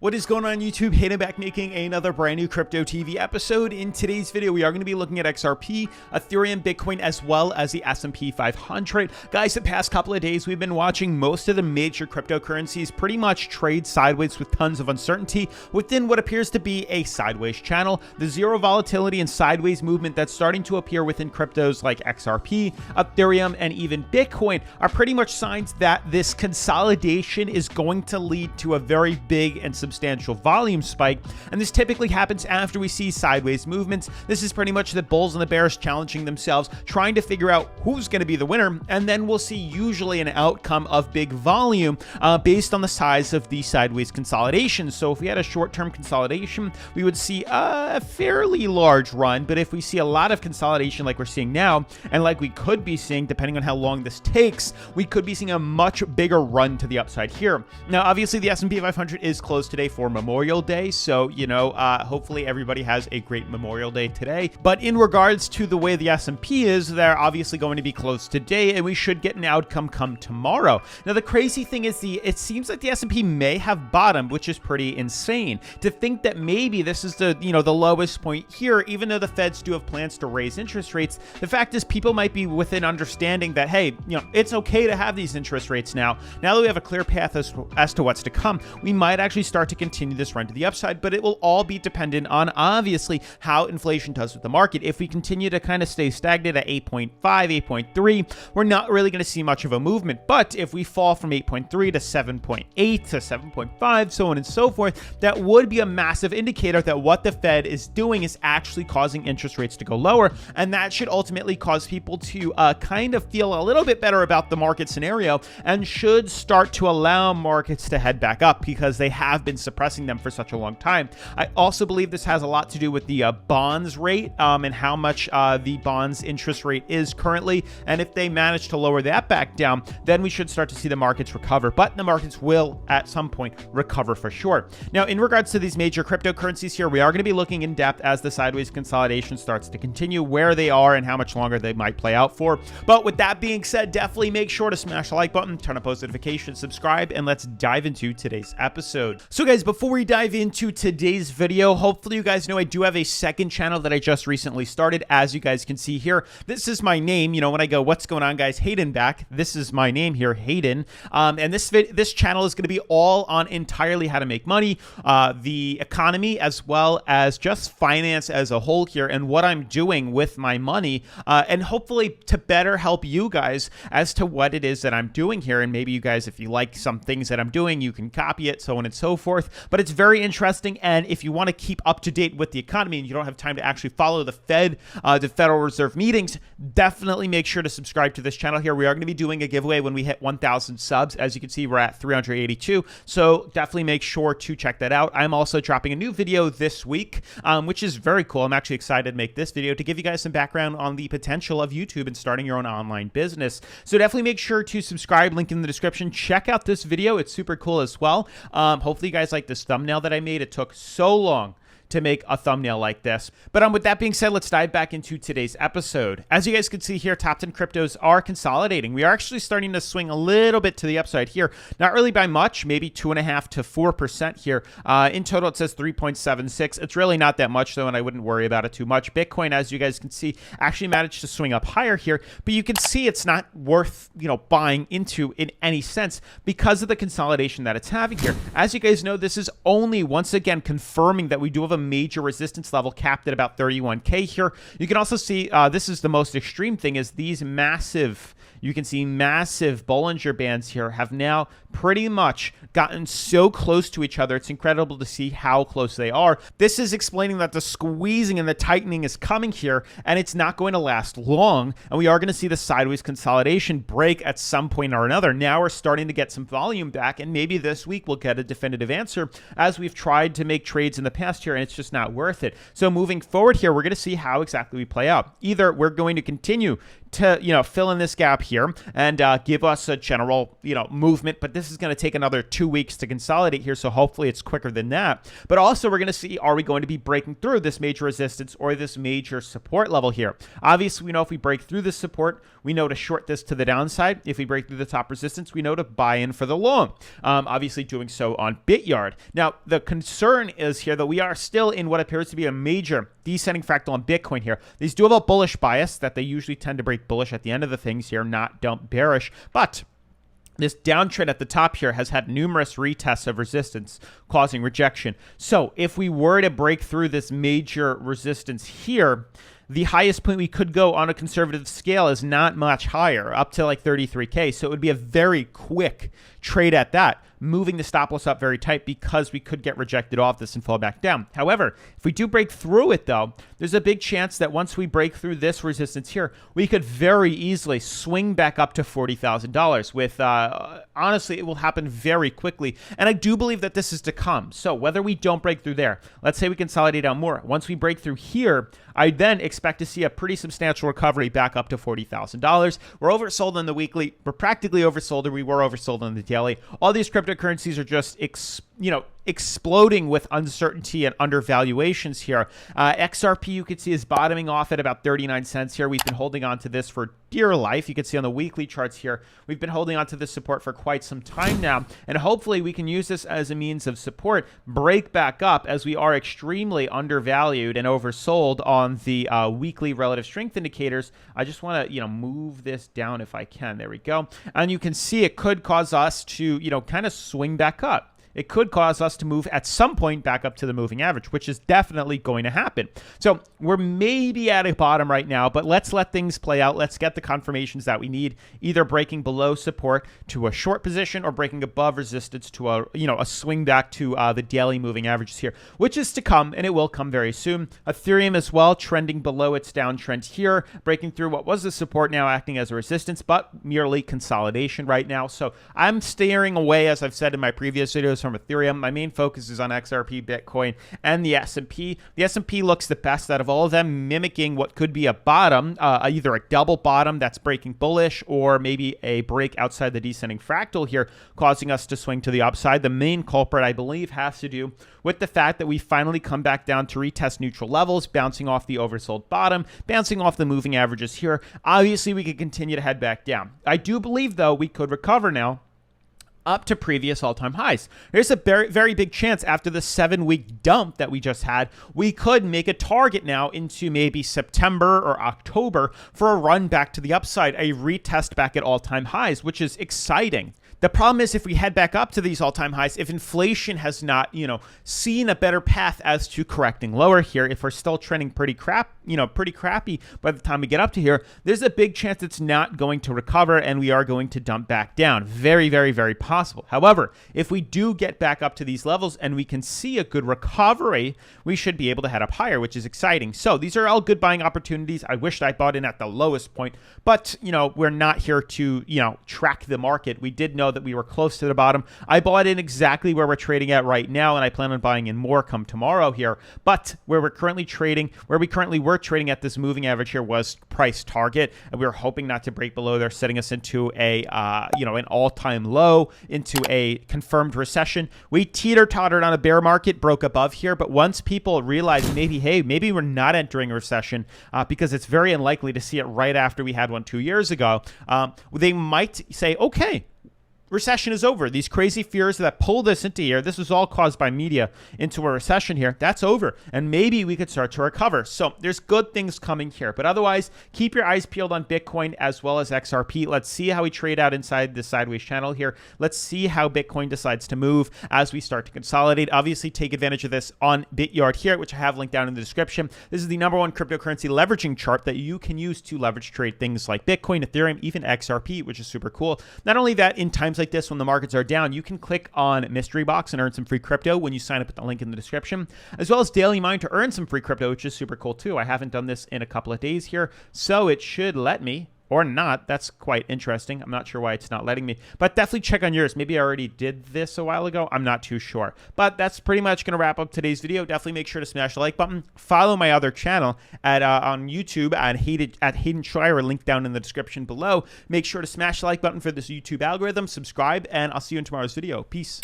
What is going on YouTube? Hayden back making another brand new Crypto TV episode. In today's video, we are going to be looking at XRP, Ethereum, Bitcoin, as well as the S&P 500. Guys, the past couple of days, we've been watching most of the major cryptocurrencies pretty much trade sideways with tons of uncertainty within what appears to be a sideways channel. The zero volatility and sideways movement that's starting to appear within cryptos like XRP, Ethereum, and even Bitcoin are pretty much signs that this consolidation is going to lead to a very big and substantial volume spike, and this typically happens after we see sideways movements. This is pretty much the bulls and the bears challenging themselves, trying to figure out who's going to be the winner, and then we'll see usually an outcome of big volume based on the size of the sideways consolidation. So if we had a short-term consolidation, we would see a fairly large run, but if we see a lot of consolidation like we're seeing now, and like we could be seeing depending on how long this takes, we could be seeing a much bigger run to the upside here. Now, obviously, the S&P 500 is closed today for Memorial Day, so hopefully everybody has a great Memorial Day today. But in regards to the way the S&P is, they're obviously going to be closed today, and we should get an outcome come tomorrow. Now, the crazy thing is it seems like the S&P may have bottomed, which is pretty insane. To think that maybe this is the lowest point here, even though the Feds do have plans to raise interest rates, the fact is people might be within understanding that, hey, it's okay to have these interest rates now. Now that we have a clear path as to what's to come, we might actually start to continue this run to the upside, but it will all be dependent on obviously how inflation does with the market. If we continue to kind of stay stagnant at 8.5, 8.3, we're not really going to see much of a movement. But if we fall from 8.3 to 7.8 to 7.5, so on and so forth, that would be a massive indicator that what the Fed is doing is actually causing interest rates to go lower, and that should ultimately cause people to kind of feel a little bit better about the market scenario and should start to allow markets to head back up because they have been suppressing them for such a long time. I also believe this has a lot to do with the bonds rate and how much the bonds interest rate is currently, and if they manage to lower that back down, then we should start to see the markets recover. But the markets will at some point recover for sure. Now, in regards to these major cryptocurrencies here, we are going to be looking in depth as the sideways consolidation starts to continue, where they are and how much longer they might play out for. But with that being said, definitely make sure to smash the like button, turn on post notifications, subscribe, and let's dive into today's episode. So guys, before we dive into today's video, hopefully you guys know I do have a second channel that I just recently started. As you guys can see here, this is my name. When I go, what's going on, guys? Hayden back. This is my name here, Hayden. And this channel is going to be all on entirely how to make money, the economy, as well as just finance as a whole here, and what I'm doing with my money, and hopefully to better help you guys as to what it is that I'm doing here. And maybe you guys, if you like some things that I'm doing, you can copy it, so on and so forth. But it's very interesting, and if you want to keep up to date with the economy and you don't have time to actually follow the Federal Reserve meetings, definitely make sure to subscribe to this channel here. We are going to be doing a giveaway when we hit 1,000 subs. As you can see, we're at 382, so definitely make sure to check that out. I'm also dropping a new video this week, which is very cool. I'm actually excited to make this video to give you guys some background on the potential of YouTube and starting your own online business. So definitely make sure to subscribe, link in the description. Check out this video. It's super cool as well. Hopefully you guys like this thumbnail that I made. It took so long to make a thumbnail like this. But with that being said, let's dive back into today's episode. As you guys can see here, top 10 cryptos are consolidating. We are actually starting to swing a little bit to the upside here. Not really by much, maybe 2.5 to 4% here. In total, it says 3.76. It's really not that much though, and I wouldn't worry about it too much. Bitcoin, as you guys can see, actually managed to swing up higher here, but you can see it's not worth, buying into in any sense because of the consolidation that it's having here. As you guys know, this is only once again confirming that we do have a major resistance level capped at about 31K here. You can also see this is the most extreme thing, is these massive Bollinger Bands here have now pretty much gotten so close to each other. It's incredible to see how close they are. This is explaining that the squeezing and the tightening is coming here, and it's not going to last long, and we are going to see the sideways consolidation break at some point or another. Now we're starting to get some volume back, and maybe this week we'll get a definitive answer, as we've tried to make trades in the past here, and it's just not worth it. So moving forward here, we're going to see how exactly we play out. Either we're going to continue to, fill in this gap here and give us a general, movement. But this is going to take another 2 weeks to consolidate here. So hopefully it's quicker than that. But also we're going to see, are we going to be breaking through this major resistance or this major support level here? Obviously, we know if we break through this support, we know to short this to the downside. If we break through the top resistance, we know to buy in for the long. Obviously doing so on BitYard. Now, the concern is here that we are still in what appears to be a major descending fractal on Bitcoin here. These do have a bullish bias that they usually tend to break bullish at the end of the things here, not dump bearish. But this downtrend at the top here has had numerous retests of resistance, causing rejection. So if we were to break through this major resistance here, the highest point we could go on a conservative scale is not much higher, up to like 33K. So it would be a very quick trade at that, moving the stop loss up very tight because we could get rejected off this and fall back down. However, if we do break through it though, there's a big chance that once we break through this resistance here, we could very easily swing back up to $40,000 with, honestly, it will happen very quickly. And I do believe that this is to come. So whether we don't break through there, let's say we consolidate out more. Once we break through here, I then expect to see a pretty substantial recovery back up to $40,000. We're oversold on the weekly. We're practically oversold, or we were oversold on the daily. All these cryptocurrencies are just, exploding with uncertainty and undervaluations here. XRP, you can see, is bottoming off at about 39 cents here. We've been holding on to this for dear life. You can see on the weekly charts here, we've been holding on to this support for quite some time now. And hopefully we can use this as a means of support, break back up, as we are extremely undervalued and oversold on the weekly relative strength indicators. I just want to, move this down if I can. There we go. And you can see it could cause us to, kind of swing back up. It could cause us to move at some point back up to the moving average, which is definitely going to happen. So we're maybe at a bottom right now, but let's let things play out. Let's get the confirmations that we need, either breaking below support to a short position or breaking above resistance to a swing back to the daily moving averages here, which is to come, and it will come very soon. Ethereum as well, trending below its downtrend here, breaking through what was the support, now acting as a resistance, but merely consolidation right now. So I'm steering away, as I've said in my previous videos, from Ethereum. My main focus is on XRP, Bitcoin, and the S&P. The S&P looks the best out of all of them, mimicking what could be a bottom, either a double bottom that's breaking bullish, or maybe a break outside the descending fractal here, causing us to swing to the upside. The main culprit, I believe, has to do with the fact that we finally come back down to retest neutral levels, bouncing off the oversold bottom, bouncing off the moving averages here. Obviously, we could continue to head back down. I do believe, though, we could recover now up to previous all-time highs. There's a very, very big chance after the 7-week dump that we just had, we could make a target now into maybe September or October for a run back to the upside, a retest back at all-time highs, which is exciting. The problem is, if we head back up to these all-time highs, if inflation has not, seen a better path as to correcting lower here, if we're still trending pretty crappy by the time we get up to here, there's a big chance it's not going to recover and we are going to dump back down. Very, very, very possible. However, if we do get back up to these levels and we can see a good recovery, we should be able to head up higher, which is exciting. So these are all good buying opportunities. I wished I bought in at the lowest point, but, we're not here to, track the market. We did know that we were close to the bottom. I bought in exactly where we're trading at right now, and I plan on buying in more come tomorrow here. But where we currently were trading at this moving average here was price target, and we were hoping not to break below there, setting us into a an all-time low, into a confirmed recession. We teeter-tottered on a bear market, broke above here, but once people realized maybe we're not entering a recession because it's very unlikely to see it right after we had one 2 years ago, they might say, okay, recession is over. These crazy fears that pulled us into here, this was all caused by media, into a recession here, that's over. And maybe we could start to recover. So there's good things coming here. But otherwise, keep your eyes peeled on Bitcoin as well as XRP. Let's see how we trade out inside the sideways channel here. Let's see how Bitcoin decides to move as we start to consolidate. Obviously, take advantage of this on BitYard here, which I have linked down in the description. This is the #1 cryptocurrency leveraging chart that you can use to leverage trade things like Bitcoin, Ethereum, even XRP, which is super cool. Not only that, in times like this when the markets are down, you can click on Mystery Box and earn some free crypto when you sign up at the link in the description, as well as Daily Mine to earn some free crypto, which is super cool too. I haven't done this in a couple of days here, so it should let me or not. That's quite interesting. I'm not sure why it's not letting me, but definitely check on yours. Maybe I already did this a while ago. I'm not too sure, but that's pretty much going to wrap up today's video. Definitely make sure to smash the like button. Follow my other channel at on YouTube at Hayden Schreier, link down in the description below. Make sure to smash the like button for this YouTube algorithm, subscribe, and I'll see you in tomorrow's video. Peace.